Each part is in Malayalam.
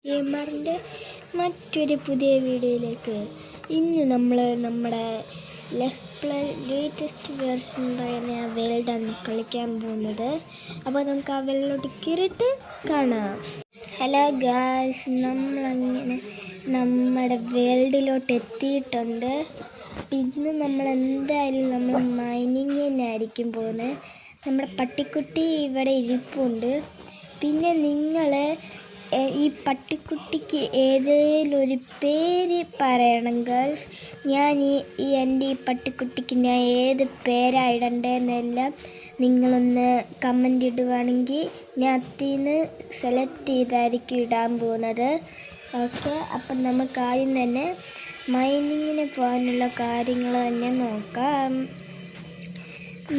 ഗെയിമറിൻ്റെ മറ്റൊരു പുതിയ വീഡിയോയിലേക്ക് ഇന്ന് നമ്മൾ നമ്മുടെ ലേറ്റസ്റ്റ് വേർഷൻ പറയുന്ന വേൾഡാണ് കളിക്കാൻ പോകുന്നത്. അപ്പോൾ നമുക്ക് ആ വേൾഡിലോട്ട് കയറിയിട്ട് കാണാം. ഹലോ ഗായ്സ്, നമ്മളങ്ങനെ നമ്മുടെ വേൾഡിലോട്ട് എത്തിയിട്ടുണ്ട്. ഇന്ന് നമ്മൾ എന്തായാലും മൈനിങ്ങിനായിരിക്കും പോകുന്നത്. നമ്മുടെ പട്ടിക്കുട്ടി ഇവിടെ ഇരിപ്പുണ്ട്. പിന്നെ നിങ്ങൾ ഈ പട്ടിക്കുട്ടിക്ക് ഏതെങ്കിലും ഒരു പേര് പറയണം ഗേൾസ്. ഞാൻ എൻ്റെ ഈ പട്ടിക്കുട്ടിക്ക് ഞാൻ ഏത് പേരാണ് ഇടേണ്ടതെന്നെല്ലാം നിങ്ങളൊന്ന് കമൻ്റ് ഇടുവാണെങ്കിൽ ഞാൻ അതിന് സെലക്ട് ചെയ്തായിരിക്കും ഇടാൻ പോകുന്നത്. ഓക്കെ, അപ്പം നമുക്ക് ആദ്യം തന്നെ മൈനിങ്ങിന് പോകാനുള്ള കാര്യങ്ങൾ തന്നെ നോക്കാം.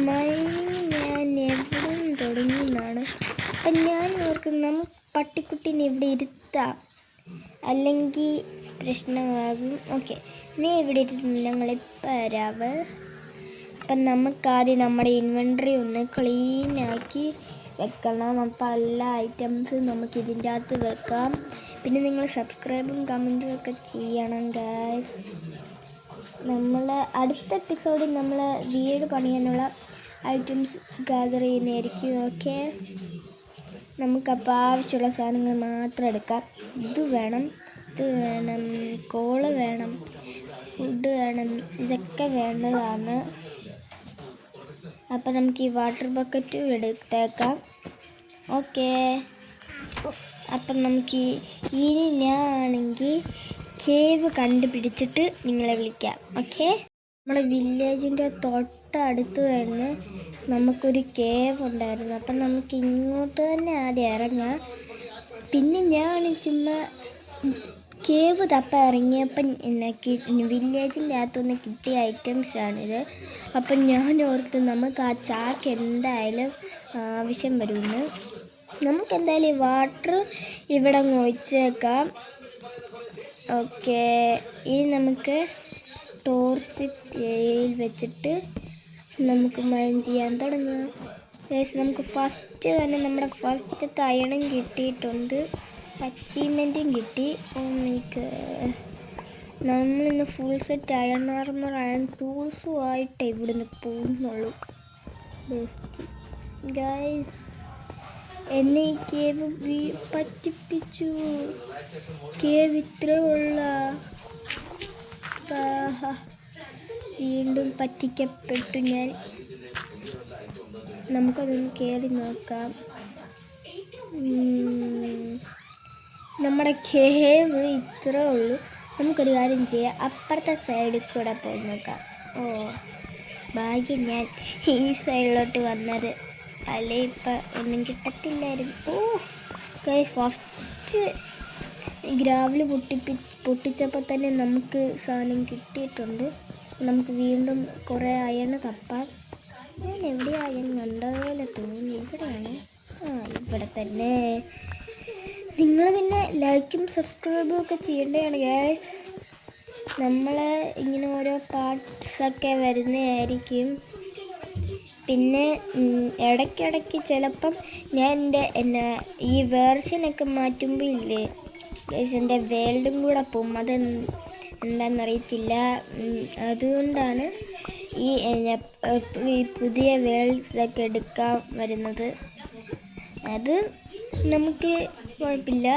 മൈനിങ് ഞാൻ എവിടെ നിന്ന് തുടങ്ങിയെന്നാണ്. അപ്പം ഞാൻ ഓർക്കുന്നത് നമുക്ക് പട്ടിക്കുട്ടീനെ ഇവിടെ ഇരുത്താം, അല്ലെങ്കിൽ പ്രശ്നമാകും. ഓക്കെ, നീ ഇവിടെ ഇരുന്ന് ഞങ്ങളിപ്പോൾ വരാവ്. അപ്പം നമുക്കാദ്യം നമ്മുടെ ഇൻവെൻട്രി ഒന്ന് ക്ലീനാക്കി വെക്കണം. അപ്പം എല്ലാ ഐറ്റംസും നമുക്ക് ഇതിൻ്റെ അകത്ത് വെക്കാം. പിന്നെ നിങ്ങൾ സബ്സ്ക്രൈബും കമൻറ്റും ഒക്കെ ചെയ്യണം ഗായ്സ്. നമ്മൾ അടുത്ത എപ്പിസോഡിൽ നമ്മൾ വീട് പണിയാനുള്ള ഐറ്റംസ് ഗാദർ ചെയ്യുന്നതായിരിക്കും. ഓക്കെ, നമുക്കപ്പോൾ ആവശ്യമുള്ള സാധനങ്ങൾ മാത്രം എടുക്കാം. ഇത് വേണം, കോള് വേണം, ഫുഡ് വേണം, ഇതൊക്കെ വേണ്ടതാണ്. അപ്പം നമുക്ക് ഈ വാട്ടർ ബക്കറ്റും എടുത്തേക്കാം. ഓക്കെ, അപ്പം നമുക്ക് ഇനി ഞാനാണെങ്കിൽ കേവ് കണ്ടുപിടിച്ചിട്ട് നിങ്ങളെ വിളിക്കാം. ഓക്കെ, നമ്മുടെ വില്ലേജിൻ്റെ തൊട്ടടുത്ത് തന്നെ നമുക്കൊരു കേവ് ഉണ്ടായിരുന്നു. അപ്പം നമുക്ക് ഇങ്ങോട്ട് തന്നെ ആദ്യം ഇറങ്ങാം. പിന്നെ ഞാൻ ചുമ്മാ കേവ് ഇറങ്ങിയപ്പം എനിക്ക് വില്ലേജിൻ്റെ അകത്തുനിന്ന് കിട്ടിയ ഐറ്റംസാണിത്. അപ്പം ഞാൻ ഓർത്ത് നമുക്ക് ആ ചാക്ക് എന്തായാലും ആവശ്യം വരുമെന്ന്. നമുക്കെന്തായാലും ഈ വാട്ടർ ഇവിടെ അങ്ങ് ഒഴിച്ചേക്കാം. ഓക്കെ, ഇനി നമുക്ക് ടോർച്ച് കയ്യിൽ വെച്ചിട്ട് നമുക്ക് മൈൻ ചെയ്യാൻ തുടങ്ങാം. നമുക്ക് ഫസ്റ്റ് തന്നെ നമ്മുടെ ഫസ്റ്റത്തെ അയണും കിട്ടിയിട്ടുണ്ട്, അച്ചീവ്മെൻറ്റും കിട്ടി. നമ്മളിന്ന് full set iron armour iron ടൂൾസും ആയിട്ട് ഇവിടുന്ന് പോകുന്നുള്ളൂ. ബെസ്റ്റ് ഗൈസ്, എന്നെ ഈ കേവ് പറ്റിപ്പിച്ചു. കേവ് ഇത്രേ ഉള്ള, വീണ്ടും പറ്റിക്കപ്പെട്ടു ഞാൻ. നമുക്കതൊന്ന് കയറി നോക്കാം. നമ്മുടെ കേവ് ഇത്രേ ഉള്ളൂ. നമുക്കൊരു കാര്യം ചെയ്യാം, അപ്പുറത്തെ സൈഡിൽ കൂടെ പോയി നോക്കാം. ഓ ഭാഗ്യം ഞാൻ ഈ സൈഡിലോട്ട് വന്നത്, അല്ലേ ഇപ്പം ഒന്നും കിട്ടത്തില്ലായിരുന്നു. ഓ ഗൈസ്, ഫസ്റ്റ് ഗ്രാവല് പൊട്ടിച്ചപ്പോൾ തന്നെ നമുക്ക് സാധനം കിട്ടിയിട്ടുണ്ട്. നമുക്ക് വീണ്ടും കുറേ അയണ് തപ്പാം. ഞാൻ എവിടെ അയൺ കണ്ടതുപോലെ തോന്നി, ഇവിടെയാണ്. ഇവിടെ തന്നെ. നിങ്ങൾ പിന്നെ ലൈക്കും സബ്സ്ക്രൈബും ഒക്കെ ചെയ്യേണ്ടതാണ് ഗൈസ്. നമ്മൾ ഇങ്ങനെ ഓരോ പാർട്സൊക്കെ വരുന്നതായിരിക്കും. പിന്നെ ഇടയ്ക്കിടയ്ക്ക് ചിലപ്പം ഞാൻ ഈ വേർഷനൊക്കെ മാറ്റുമ്പോൾ ഇല്ലേ ഗൈസ്, എൻ്റെ വേൾഡും കൂടെ പോകും. എന്താണെന്നറിയത്തില്ല. അതുകൊണ്ടാണ് ഈ പുതിയ വേൾഡൊക്കെ എടുക്കാൻ വരുന്നത്. അത് നമുക്ക് കുഴപ്പമില്ല.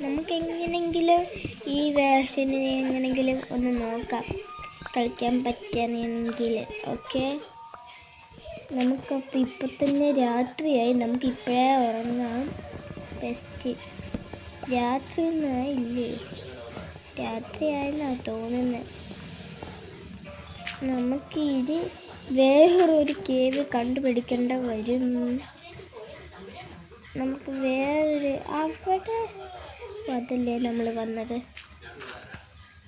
നമുക്ക് എങ്ങനെയെങ്കിലും ഈ വേർഷന് എങ്ങനെയെങ്കിലും ഒന്ന് നോക്കാം കളിക്കാൻ പറ്റുകയാണെങ്കിൽ. ഓക്കെ, നമുക്കപ്പോൾ ഇപ്പം തന്നെ രാത്രിയായി. നമുക്കിപ്പോഴേ ഉറങ്ങാം. ബെസ്റ്റ്. രാത്രി ഒന്നും ആയില്ലേ? രാത്രിയായെന്നാണ് തോന്നുന്നത്. നമുക്ക് ഇത് വേറൊരു കേവ് കണ്ടുപിടിക്കേണ്ട വരും. നമുക്ക് വേറൊരു അവിടെ അതല്ലേ നമ്മൾ വന്നത്.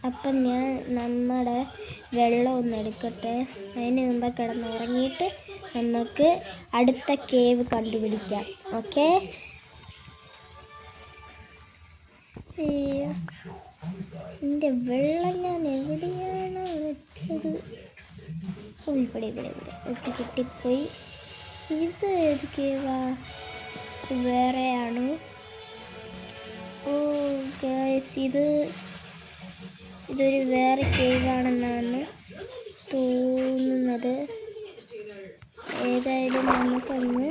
അപ്പം ഞാൻ നമ്മുടെ വെള്ളം ഒന്ന് എടുക്കട്ടെ. അതിന് മുമ്പ് കിടന്നുറങ്ങിയിട്ട് നമുക്ക് അടുത്ത കേവ് കണ്ടുപിടിക്കാം. ഓക്കെ, എൻ്റെ വെള്ളം ഞാൻ എവിടെയാണോ വെച്ചത്? ഓ ഇവിടെ ഒക്കെ കിട്ടിപ്പോയി. ഇത് ഏത് കേവാ? വേറെയാണോ? ഓ ഗൈസ്, ഇതൊരു വേറെ കേവാണെന്നാണ് തോന്നുന്നത്. ഏതായാലും നമുക്കൊന്ന്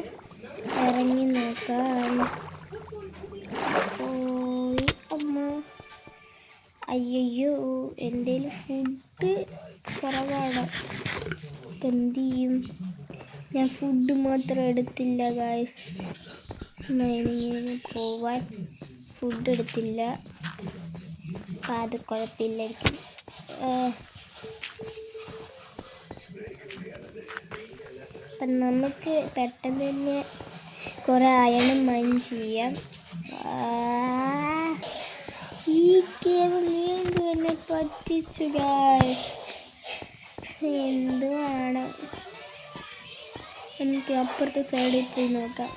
ഇറങ്ങി നോക്കാം. ഓയ് അമ്മ, അയ്യോ, എൻ്റെ ഫുഡ് കുറവാണ്. ഇപ്പം എന്ത് ചെയ്യും? ഞാൻ ഫുഡ് മാത്രം എടുത്തില്ല ഗായ്സ്. മൈനിങ്ങിന് പോവാൻ ഫുഡ് എടുത്തില്ല. അപ്പം അത് കുഴപ്പമില്ലായിരിക്കും. അപ്പം നമുക്ക് പെട്ടെന്ന് തന്നെ കുറേ അയൺ മൈൻ ചെയ്യാം. ഈ കേവ് വീണ്ടും എന്നെ പറ്റിച്ചു ഗായ്സ്. എന്തുവാണ്? നമുക്ക് അപ്പുറത്തെ സൈഡിൽ പോയി നോക്കാം.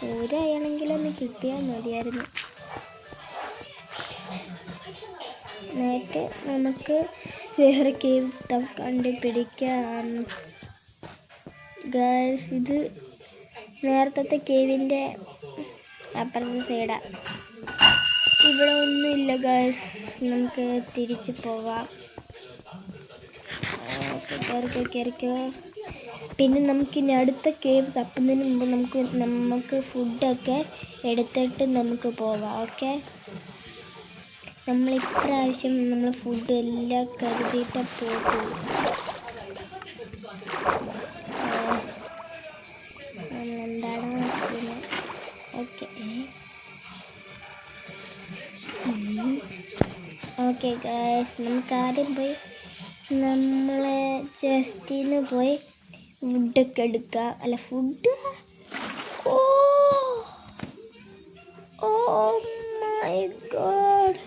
ഒരു അയണെങ്കിലും ഒന്ന് കിട്ടിയാൽ മതിയായിരുന്നു. എന്നിട്ട് നമുക്ക് വേറെ കേവ് കണ്ടുപിടിക്കാം ഗായ്സ്. ഇത് നേരത്തെ കേവിൻ്റെ അപ്പുറത്തെ സൈഡാണ്. ഇവിടെ ഒന്നുമില്ല ഗായ്സ്. നമുക്ക് തിരിച്ചു പോവാം. കയറിക്കോ. പിന്നെ നമുക്കിനി അടുത്ത കേവ് തപ്പുന്നതിന് മുമ്പ് നമുക്ക് ഫുഡൊക്കെ എടുത്തിട്ട് നമുക്ക് പോവാം. ഓക്കെ, ഇപ്രാവശ്യം നമ്മൾ ഫുഡ് എല്ലാം കരുതിയിട്ട് പോകത്തുള്ളൂ. നമ്മളെന്താണ് ചെയ്യുന്നത്? ഓക്കെ ഗൈസ്, നമുക്ക് ആദ്യം പോയി നമ്മളെ ചെസ്റ്റിന് പോയി ഫുഡൊക്കെ എടുക്കുക. അല്ല, ഫുഡ്. ഓ മൈ ഗോഡ്,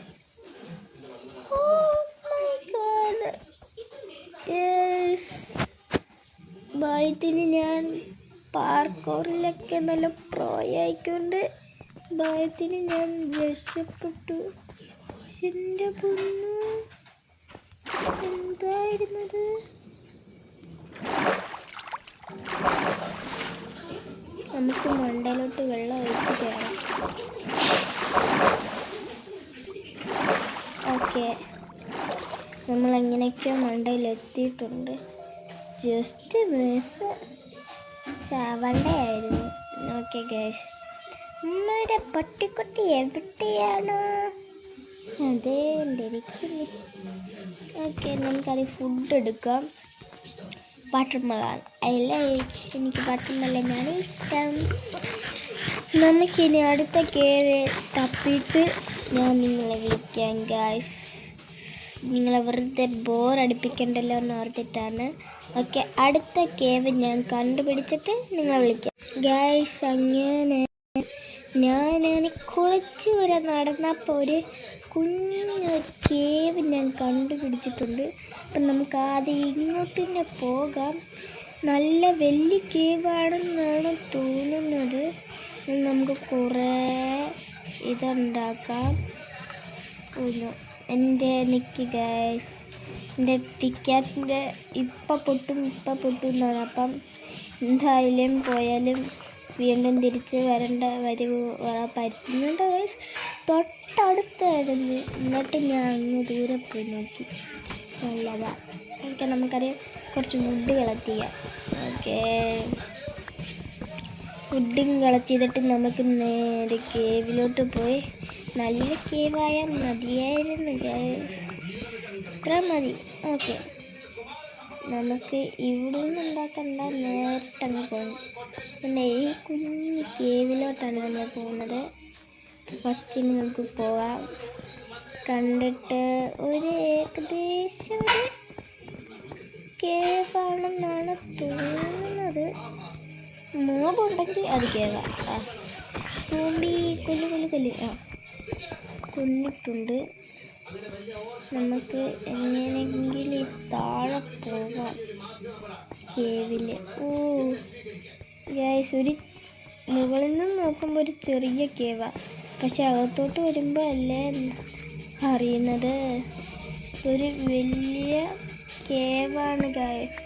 ഭയത്തിന് ഞാൻ പാർക്കോറിലൊക്കെ നല്ല പ്രോയായിക്കൊണ്ട് ഭയത്തിന് ഞാൻ രക്ഷപ്പെട്ടു. എൻ്റെ പൊന്നു, എന്തായിരുന്നത്? നമുക്ക് മണ്ടയിലോട്ട് വെള്ളം ഒഴിച്ച് കയറാം. ഓക്കെ, നമ്മളെങ്ങനെയൊക്കെയോ മണ്ടയിലെത്തിയിട്ടുണ്ട്. ജസ്റ്റ് മിസ് ചാവണ്ടയായിരുന്നു. ഓക്കെ ഗൈസ്, നമ്മുടെ പട്ടിക്കുട്ടി എവിടെയാണ്? അതേ ഇരിക്കുന്നു. ഓക്കെ, നമുക്കത് ഫുഡ് എടുക്കാം. ബട്ടർ മെലൺ, എനിക്ക് ബട്ടർ മെലനാണ് ഇഷ്ടം. നമുക്കിനി അടുത്ത കേവ് തപ്പിയിട്ട് ഞാൻ നിങ്ങളെ വിളിക്കാം ഗായ്സ്. നിങ്ങളെ വെറുതെ ബോറടിപ്പിക്കണ്ടല്ലോ എന്ന് ഓർത്തിട്ടാണ്. ഓക്കെ, അടുത്ത കേവ് ഞാൻ കണ്ടുപിടിച്ചിട്ട് നിങ്ങളെ വിളിക്കാം ഗായ്സ്. അങ്ങനെ ഞാനാണ് കുറച്ച് വരെ നടന്നപ്പോൾ ഒരു കുഞ്ഞൊരു കേവ് ഞാൻ കണ്ടുപിടിച്ചിട്ടുണ്ട്. അപ്പം നമുക്ക് ആദ്യം ഇങ്ങോട്ട് തന്നെ പോകാം. നല്ല വലിയ കേവാണെന്നാണ് തോന്നുന്നത്. നമുക്ക് കുറേ ഇതുണ്ടാക്കാം. എൻ്റെ നിക്ക് ഗൈസ്, എൻ്റെ പിക്കാസിൻ്റെ ഇപ്പം പൊട്ടും എന്നാണ്. അപ്പം എന്തായാലും പോയാലും വീണ്ടും തിരിച്ച് വരാൻ ഗൈസ്. തൊട്ടടുത്തായിരുന്നു. എന്നിട്ട് ഞാൻ അങ്ങ് ദൂരെ പോയി നോക്കി. നല്ലതാ. ഓക്കെ, നമുക്കറിയാം കുറച്ച് വുഡ് കളക്ട് ചെയ്യാം. ഓക്കെ, വുഡും കളക്ട് ചെയ്തിട്ട് നമുക്ക് നേരെ കേവിലോട്ട് പോയി. നല്ല കേവായാൽ മതിയായിരുന്നു ഗൈസ്. ഇത്ര മതി. ഓക്കെ, നമുക്ക് ഇവിടെ നിന്ന് ഉണ്ടാക്കണ്ട, നേരിട്ടങ്ങ് പോകണം. പിന്നെ ഈ കുഞ്ഞ് കേവിലോട്ടാണ് നമ്മൾ പോകുന്നത്. ഫസ്റ്റിന് നമുക്ക് പോവാം. കണ്ടിട്ട് ഒരു ഏകദേശം ഒരു കേവാണെന്നാണ് തോന്നുന്നത്. മോബുണ്ടെങ്കിൽ അത് കേവാ. സോംബി കൊല്ല്. കൊന്നിട്ടുണ്ട്. നമുക്ക് എങ്ങനെയെങ്കിലും ഈ താഴെ പോവാം കേവിൽ. ഗൈസ്, ഒരു മുകളിൽ നിന്ന് നോക്കുമ്പോൾ ഒരു ചെറിയ കേവാ, പക്ഷെ അകത്തോട്ട് വരുമ്പോൾ അല്ലേ അറിയുന്നത് ഒരു വലിയ കേവാണ് ഗൈസ്.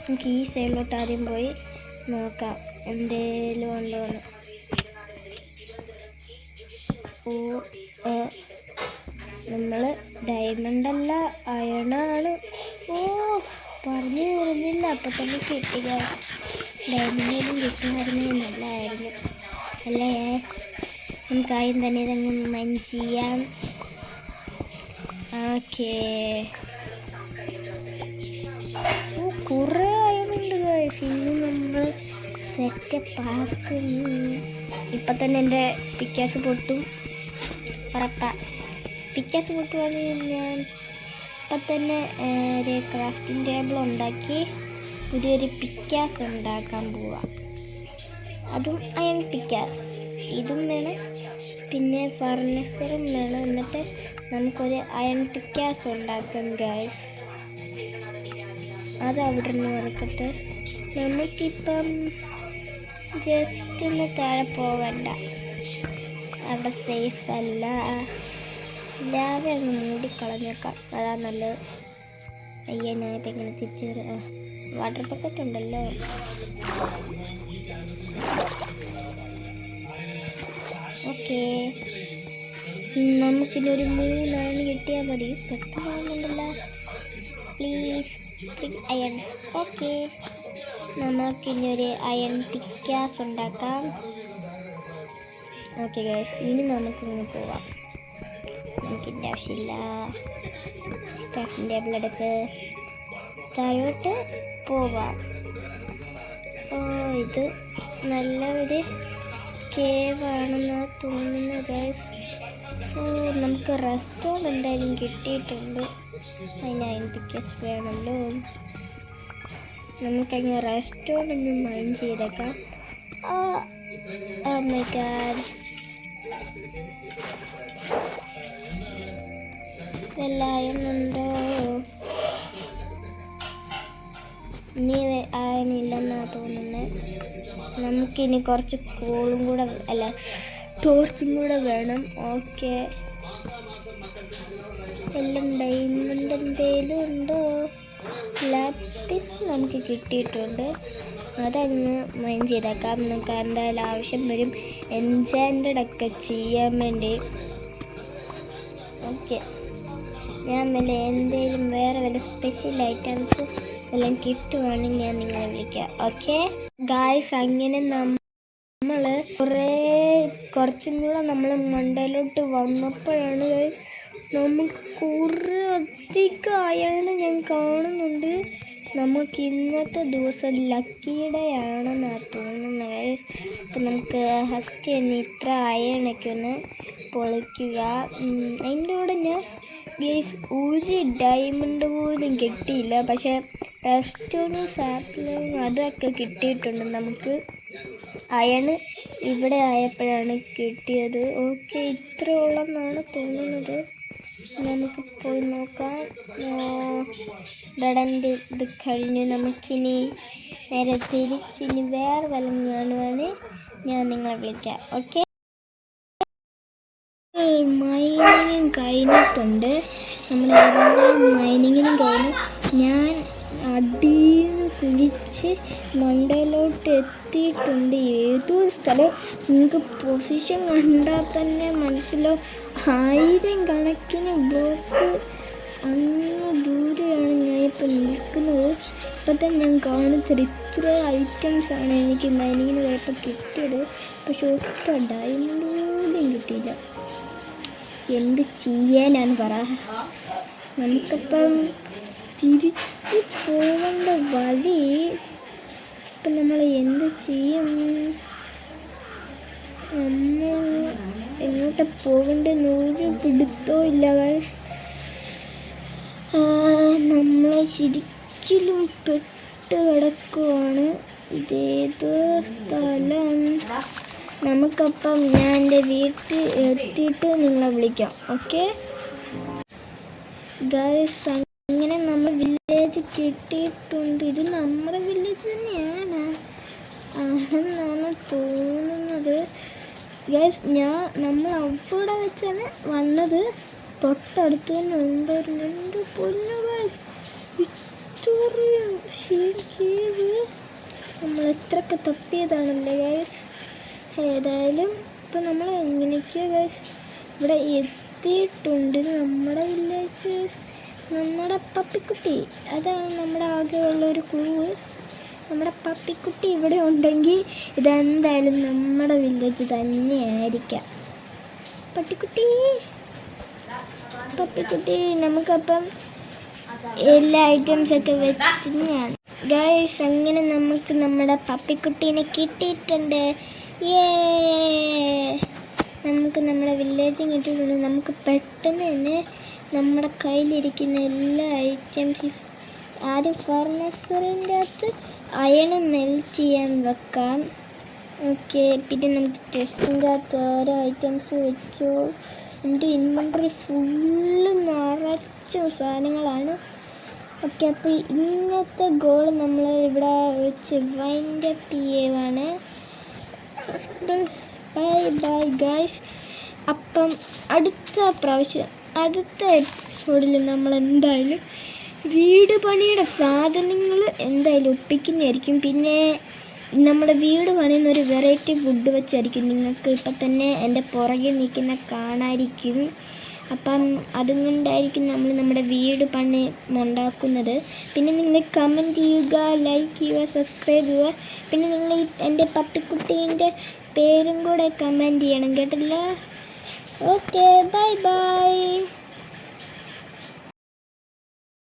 നമുക്ക് ഈ സൈഡിലോട്ട് ആദ്യം പോയി നോക്കാം എന്തേലും ഉണ്ടോന്ന്. നമ്മൾ ഡയമണ്ട് അല്ല അയണാണ്. ഓ പറഞ്ഞു തരുന്നില്ല, അപ്പം തന്നെ കിട്ടുക. ഡയമണ്ടും കിട്ടുമായിരുന്നു, നല്ലതായിരുന്നു അല്ലേ? നമുക്ക് ആദ്യം തന്നെ ഇതങ്ങ് മൈൻ ചെയ്യാം. ഓക്കേ, കുറേ അയണുണ്ട് ഗൈസ്. ഇന്ന് നമ്മൾ സെറ്റപ്പ് ആക്കുന്നു. ഇപ്പം തന്നെ എൻ്റെ പിക്കാസ് പൊട്ടും ഉറപ്പാ. പിക്കാസ് പൊട്ടുവാണെങ്കിൽ ഞാൻ ഇപ്പം തന്നെ ഒരു ക്രാഫ്റ്റിംഗ് ടേബിൾ ഉണ്ടാക്കി പുതിയൊരു പിക്കാസ് ഉണ്ടാക്കാൻ പോവാം. അതും അയൺ പിക്കാസ്. ഇതും വേണം, പിന്നെ ഫർണിച്ചറും വേണം. എന്നിട്ട് നമുക്കൊരു അയൺ പിക്കാസ് ഉണ്ടാക്കാം ഗൈസ്. അത് അവിടെ നിന്ന് വറക്കട്ടെ. നമുക്കിപ്പം ജസ്റ്റ് ഒന്ന് താഴെ പോകണ്ട, അവിടെ സേഫ് അല്ല. എല്ലാവരും അങ്ങ് മൂടിക്കളഞ്ഞേക്കാം, അതാ നല്ലത്. അയ്യനായിട്ട് എങ്ങനെ തിരിച്ചു വരാം? വാട്ടർ ബക്കറ്റ് ഉണ്ടല്ലോ. ഓക്കെ, നമുക്കിനൊരു 3 അയൺ കിട്ടിയാൽ മതി. പെട്ടെന്നുണ്ടല്ലോ, പ്ലീസ് 3 അയൺസ്. ഓക്കെ, നമുക്കിനൊരു അയൺ പിക്കാസ് ഉണ്ടാക്കാം. ഓക്കെ ഗൈസ്, ഇനി നമുക്കിങ്ങനെ പോവാം. നമുക്കിൻ്റെ ആവശ്യമില്ല. ക്രാഫ്റ്റിംഗ് ടേബിൾ എടുത്ത് താഴോട്ട് പോവാം. ഓ, ഇത് നല്ല ഒരു കേവാണെന്നാണ് തോന്നുന്നത് ഗൈസ്. ഓ, നമുക്ക് റെസ്റ്റോറൻറ്റ് എന്തായാലും കിട്ടിയിട്ടുണ്ട്. അതിന് പിക്കേഴ്സ് വേണമല്ലോ. നമുക്കങ്ങനെ റെസ്റ്റോറൻറ്റ് മൈൻ ചെയ്തേക്കാം. ഓ മൈ ഗാഡ്, വെള്ളായുണ്ടോ? ഇനി ആയനില്ലെന്നാണ് തോന്നുന്നത്. നമുക്കിനി കുറച്ച് കോളും കൂടെ അല്ല ടോർച്ചും കൂടെ വേണം. ഓക്കെ, എല്ലാം ഡയമണ്ട് എന്തേലും ഉണ്ടോ? ലാപ്പിസ് നമുക്ക് കിട്ടിയിട്ടുണ്ട്, അതങ്ങ് മൈൻ ചെയ്തേക്കാം. നമുക്ക് എന്തായാലും ആവശ്യം വരും എൻചാൻറ്റഡ് ഒക്കെ ചെയ്യാൻ വേണ്ടി. ഓക്കെ, ഞാൻ വല്ല എന്തെങ്കിലും വേറെ വല്ല സ്പെഷ്യൽ ഐറ്റംസ് എല്ലാം കിട്ടുവാണെങ്കിൽ ഞാൻ നിങ്ങളെ വിളിക്കാം. ഓക്കെ ഗായ്സ്, അങ്ങനെ നമ്മൾ കുറച്ചും കൂടെ നമ്മൾ മണ്ടയിലോട്ട് വന്നപ്പോഴാണ് നമുക്ക് കുറേ അധികം അയണ് ഞാൻ കാണുന്നുണ്ട്. നമുക്ക് ഇന്നത്തെ ദിവസം ലക്കിയുടെ ആണെന്നാണ് തോന്നുന്നത്. അപ്പം നമുക്ക് ഫസ്റ്റ് തന്നെ ഇത്ര അയണൊക്കെ ഒന്ന് പൊളിക്കുക. അതിൻ്റെ കൂടെ ഞാൻ ഗൈസ് ഒരു ഡയമണ്ട് പോലും കിട്ടിയില്ല, പക്ഷേ റെസ്റ്റോണും സാപ്പിളും അതൊക്കെ കിട്ടിയിട്ടുണ്ട്. നമുക്ക് അയണ് ഇവിടെ ആയപ്പോഴാണ് കിട്ടിയത്. ഓക്കെ, ഇത്രയോളമെന്നാണ് തോന്നുന്നത്. നമുക്ക് പോയി നോക്കാം. ഡഡൻ്റെ ഇത് കഴിഞ്ഞ് നമുക്കിനി നേരെ തിരിച്ചിനി വേറെ വല്ലതും കാണുവാണെങ്കിൽ ഞാൻ നിങ്ങളെ വിളിക്കാം. ഓക്കെ, മൈനിങ്ങും കഴിഞ്ഞിട്ടുണ്ട്. നമ്മളെല്ലാം മൈനിങ്ങിനും കഴിഞ്ഞു. ഞാൻ അടിയിൽ കുഴിച്ച് മണ്ടയിലോട്ട് എത്തിയിട്ടുണ്ട്. ഏതോ സ്ഥലം നിങ്ങൾക്ക് പൊസിഷൻ കണ്ടാൽ തന്നെ മനസ്സിലാവും. 1000 കണക്കിന് ബ്ലോക്ക് അങ്ങ് ദൂരെയാണ് ഞാനിപ്പോൾ നിൽക്കുന്നത്. ഇപ്പം തന്നെ ഞാൻ കാണിച്ചത് ഇത്ര ഐറ്റംസാണ് എനിക്ക് മൈനിങ്ങിന് പോയപ്പോൾ കിട്ടിയത്. പക്ഷെ ഒറ്റ ഡയമണ്ട് പോലും കിട്ടിയില്ല. എന്ത് ചെയ്യാനാണ് പറ? നമുക്കിപ്പം തിരിച്ച് പോകേണ്ട വഴി ഇപ്പം നമ്മൾ എന്ത് ചെയ്യും? നമ്മൾ എങ്ങോട്ട് പോകേണ്ടെന്ന് ഒരു പിടുത്തവും ഇല്ല. നമ്മളെ ശരിക്കും പെട്ട് കിടക്കുവാണ്. ഇതേതോ സ്ഥലം. നമുക്കപ്പം ഞാൻ എൻ്റെ വീട്ടിൽ എത്തിയിട്ട് നിങ്ങളെ വിളിക്കാം. ഓക്കെ ഗൈസ്, അങ്ങനെ നമ്മൾ വില്ലേജ് കിട്ടിയിട്ടുണ്ട്. ഇത് നമ്മുടെ വില്ലേജ് തന്നെയാണ് ആണെന്നാണ് തോന്നുന്നത് ഗൈസ്. നമ്മൾ അവിടെ വെച്ചാണ് വന്നത്. തൊട്ടടുത്ത് തന്നെ ഉണ്ടായിരുന്നു. പൊന്നു ഗൈസ്, ഇത്രയും ശരിക്കും നമ്മൾ എത്രയൊക്കെ തപ്പിയതാണല്ലേ ഗൈസ്. ഏതായാലും ഇപ്പം നമ്മൾ എങ്ങനെയൊക്കെയോ ഗൈസ് ഇവിടെ എത്തിയിട്ടുണ്ട്. നമ്മുടെ വില്ലേജ്, നമ്മുടെ പപ്പിക്കുട്ടി, അതാണ് നമ്മുടെ ആകെയുള്ള ഒരു ക്ലൂ. നമ്മുടെ പപ്പിക്കുട്ടി ഇവിടെ ഉണ്ടെങ്കിൽ ഇതെന്തായാലും നമ്മുടെ വില്ലേജ് തന്നെയായിരിക്കാം. പട്ടിക്കുട്ടി, പപ്പിക്കുട്ടി, നമുക്കപ്പം എല്ലാ ഐറ്റംസൊക്കെ വെച്ചിട്ടാണ് ഗൈസ്. അങ്ങനെ നമുക്ക് നമ്മുടെ പപ്പിക്കുട്ടീനെ കിട്ടിയിട്ടുണ്ട്. നമുക്ക് നമ്മുടെ വില്ലേജും കിട്ടിയിട്ടുണ്ട്. നമുക്ക് പെട്ടെന്ന് തന്നെ നമ്മുടെ കയ്യിലിരിക്കുന്ന എല്ലാ ഐറ്റംസും ആദ്യം ഫർണിച്ചറിൻ്റെ അകത്ത് അയണ് മെൽറ്റ് ചെയ്യാൻ വെക്കാം. ഓക്കെ, പിന്നെ നമുക്ക് ടെസ്റ്റിൻ്റെ അകത്ത് ഓരോ ഐറ്റംസ് വെച്ചു. എൻ്റെ ഇൻവെൻ്ററി ഫുള്ള് നിറച്ച സാധനങ്ങളാണ്. ഓക്കെ, അപ്പോൾ ഇന്നത്തെ ഗോൾ നമ്മൾ ഇവിടെ വെച്ച് വൈൻഡപ്പ് ചെയ്യുവാണ്. Bye bye guys. അപ്പം അടുത്ത എപ്പിസോഡിൽ നമ്മൾ എന്തായാലും വീട് പണിയുടെ സാധനങ്ങൾ എന്തായാലും ഒപ്പിക്കുന്നതായിരിക്കും. പിന്നെ നമ്മുടെ വീട് പണിയുന്ന ഒരു വെറൈറ്റി ഫുഡ് വെച്ചായിരിക്കും നിങ്ങൾക്ക് ഇപ്പം തന്നെ എൻ്റെ പുറകെ നിൽക്കുന്ന കാണാതിരിക്കും. അപ്പം അതുകൊണ്ടായിരിക്കും നമ്മൾ നമ്മുടെ വീട് പണി ഉണ്ടാക്കുന്നത്. പിന്നെ നിങ്ങൾ കമൻറ്റ് ചെയ്യുക, ലൈക്ക് ചെയ്യുക, സബ്സ്ക്രൈബ് ചെയ്യുക. പിന്നെ നിങ്ങൾ എൻ്റെ പപ്പിക്കുട്ടീൻ്റെ പേരും കൂടെ കമൻറ്റ് ചെയ്യണം കേട്ടല്ലോ. Okay, bye bye.